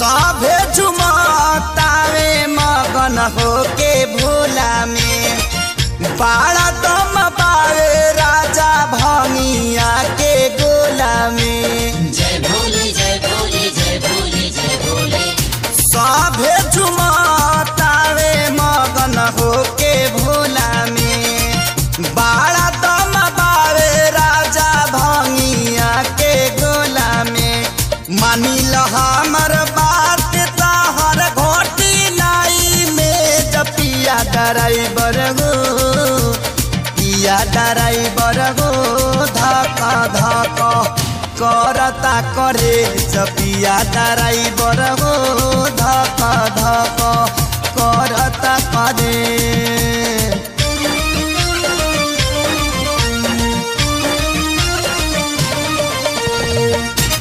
सभे झुमतावे मगन होके भोला में बाड़ा दम पावे राजा भंगिया के गोला में। जय भोले जय भोले जय भोले जय भोले। सभे झुमतावे मगन होके भोला में बाड़ा दम पावे राजा भंगिया के गोला में। मानी ल हमर बात तहर घोटी नाई में जपिया ड्राइवर गो पिया ड्राइवर गो धक धक करता करे जपिया ड्राइवर गो धक धक करता करे।